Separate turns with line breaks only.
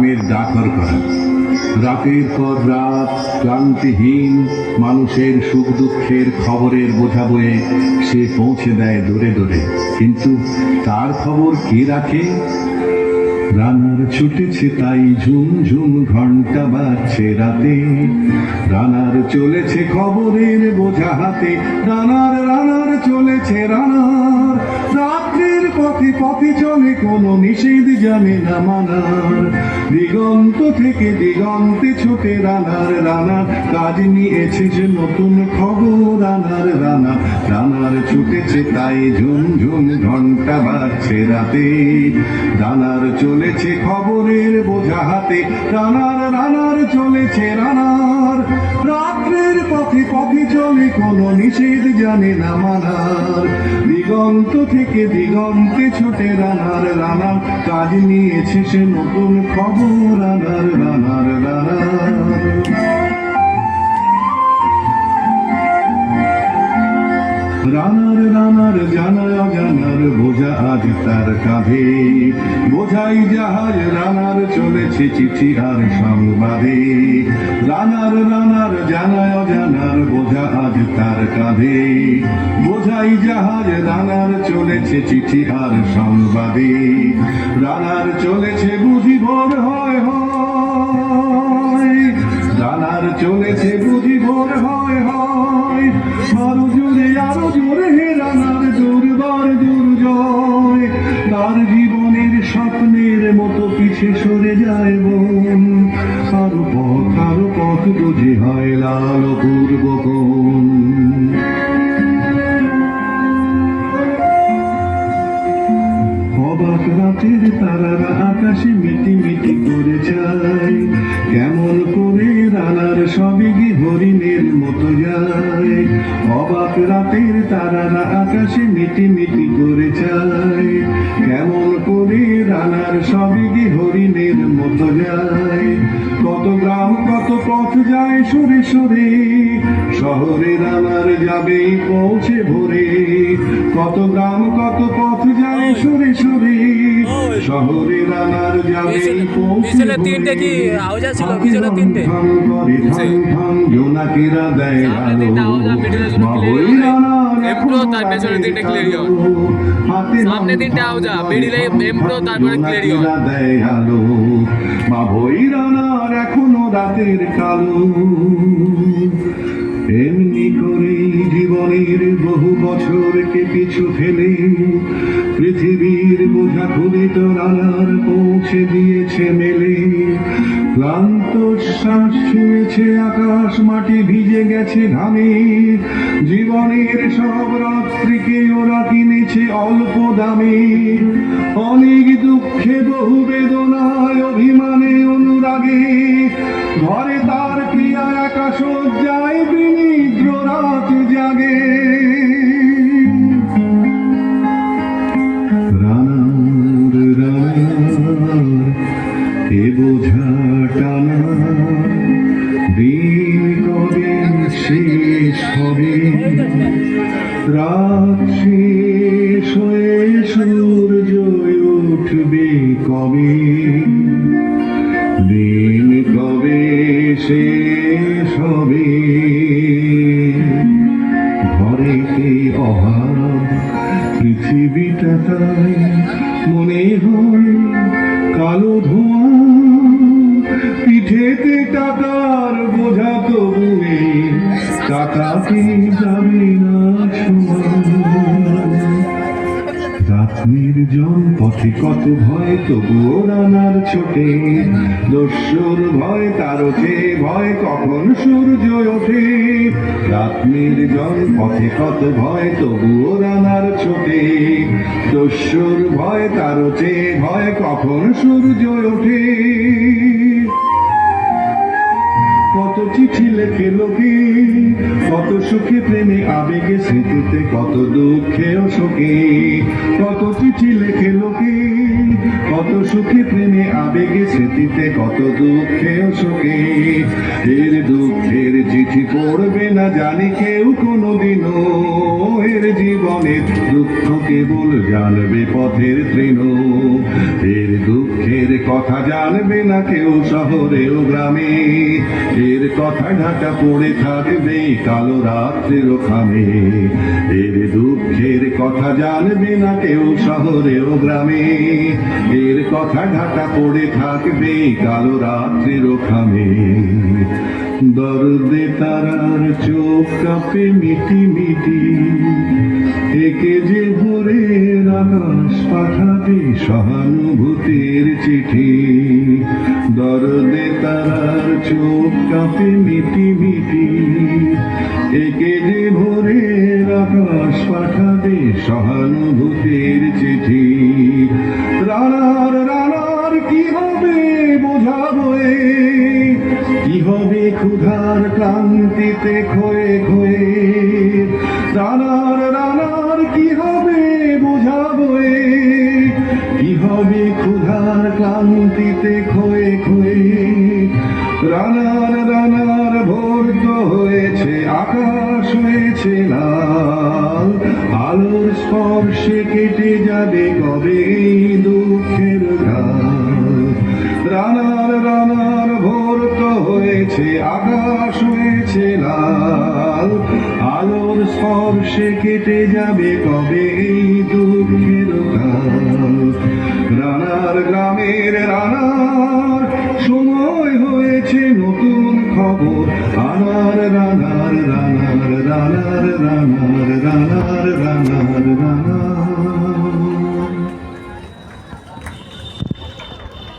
গানের ডাকর করা। রাতের পর রাত ক্লান্তিহীন মানুষের সুখ দুঃখের খবরের বোঝা বয়ে সে পৌঁছে দেয় দূরে দূরে, কিন্তু তার খবর কে রাখে? রানার ছুটেছে তাই ঝুমঝুম ঘন্টা বাজছে রাতে, রানার চলেছে খবরের বোঝা হাতে, রানার রানার চলেছে রানার। রাত্রির পথে পথে চলে কোনো নিষেধ জানে না মানার, দিগন্ত থেকে দিগন্তে ছোটে রানার রানার। কাজ নিয়েছে যে নতুন খবর রানার রানার, রানার ছুটেছে তাই ঝুমঝুম ঘন্টা বাজছে রাতে, রানার চলেছে খবরের বোঝা হাতে, রানার রানার চলেছে রানার। রাত্রের পথে পথে চলে কোনো নিষেধ জানে না মানার, দিগন্ত থেকে দিগন্তে ছোটে রানার রানার। কাজ নিয়েছে সে নতুন খবর রানার রানার রানার। রানার রানার জানার অজানার বোঝা আজ তার কাঁধে, বোঝাই জাহাজ রানার চলেছে চিঠি আর সংবাদে। রানার রানার জানার অজানার বোঝা আজ তার কাঁধে, বোঝাই জাহাজ রানার চলেছে চিঠি আর সংবাদে। রানার চলেছে বুঝি ভোর হয় হয়, রানার চলেছে বুঝি ভোর হয় হয়। আরো জোরে হে রানার দুর্বার দুর্জয়, তার জীবনের স্বপ্নের মতো পিছে সরে যায় মন। আরো পথ বুঝি হয় লাল পূর্ব কোণ। অবাক রাতের তারারা আকাশে মিটি মিটি করে যায়, কেমন করে রানার সবই কি হরিণের মতো যায়। অবাক রাতের তারারা আকাশে মিটি মিটি করে যায়, কেমন করে রানার সবই কি হরিণের মতো যায়। কত গ্রাম কত পথ যায় সরে সরে, শহরে রানার যাবে পৌঁছে ভোরে। কত গ্রাম কত পথ যায় সরে সরে, শহরে রানার যাবে পৌঁছে ভোরে। জোনাকিরা দেয় আলো, বাবুই রানার এখনো
सामने तीनटे आउजा मिडिल एम्प्रो তারপরে ক্লিয়ার
দেয় আলো, বাবুই রানার এখনো রাতের কালো। এমনি করে জীবনের বহু বছরকে পিছু ফেলে পৃথিবীর বোঝা খুলে তো রানার পৌঁছে দিয়েছে মেলে। ক্লান্ত শ্বাস ছুঁয়েছে আকাশ মাটি ভিজে গেছে ঘামে, জীবনের সব রাত্রিকে ওরা কিনেছে অল্প দামে। অনেক দুঃখে বহু বেদনায় অভিমানে অনুরাগে, ঘরে তার প্রিয়া একা শয্যায় বিনিদ্র রাত জাগে। রানার রানার এ বোঝা টানা, দিন কবে শেষ হবে। রাত শেষ হয়ে সূর্য উঠবে কবে, দিন কবে শেষ হবে। ঘরেতে অভাব পৃথিবীটা তাই মনে হয় কালো ধোঁয়া, পিঠেতে টাকার বোঝা তবুয়ে টাকাকে যাবে না ছোঁয়া। রাত নির্জন পথে কত ভয় তবুও রানার ছোটে, দস্যুর ভয় তার চেয়ে ভয় কখন সূর্য ওঠে। রাত নির্জন পথে কত ভয় তবুও রানার ছোটে, দস্যুর ভয় তার চেয়ে ভয় কখন সূর্য ওঠে। কত চিঠি লেখে লোকে, কত সুখে প্রেমে আবেগে স্মৃতিতে, কত দুঃখে ও শোকে। কত চিঠি লেখে লোকে, কত সুখে প্রেমে আবেগে স্মৃতিতে কত দুঃখে ও শোকে, এর দুঃখের চিঠি পড়বে না জানি কেউ কোনোদিনও, এর জীবনের দুঃখ কেবল জানবে পথের তৃণ, এর দুঃখের কথা জানবে না কেউ শহরে ও গ্রামে, এর কথা ঢাকা পড়ে থাকবে কালো রাত্রের খামে, এর দুঃখের কথা জানবে না কেউ শহরে ও গ্রামে, এর কথা ঢাকা পড়ে থাকবে কালো রাত্রের খামে। দর্দে তারার চোখ কাঁপে মিটি মিটি, একে যে ভোরের আকাশ পাঠাবে সহানুভূতির চিঠি, দর্দে তারার চোখ কাঁপে মিটি মিটি, একে যে ভোরের আকাশ পাঠাবে সহানুভূতির চিঠি। রানার রানার কি হবে বোঝাবো, কি হবে ক্ষুধার ক্লান্তিতে ক্ষয়ে ক্ষয়ে, রানার রানার কি হবে বোঝাবো, কি হবে ক্ষুধার ক্লান্তিতে ক্ষয়ে ক্ষয়ে, রানার রানার ভোর তো হয়েছে আকাশ হয়েছে লাল, আলোর স্পর্শে কেটে যাবে কবে এই দুঃখের কাল, রানার রানার ভোর তো হয়েছে আকাশ হয়েছে লাল, আলোর স্পর্শে কেটে যাবে কবে এই দুঃখের কাল, রানার গ্রামের রানার সময় হয়েছে নতুন খবর আনার, রানার রানার রানার রানার রানার রানার রানার।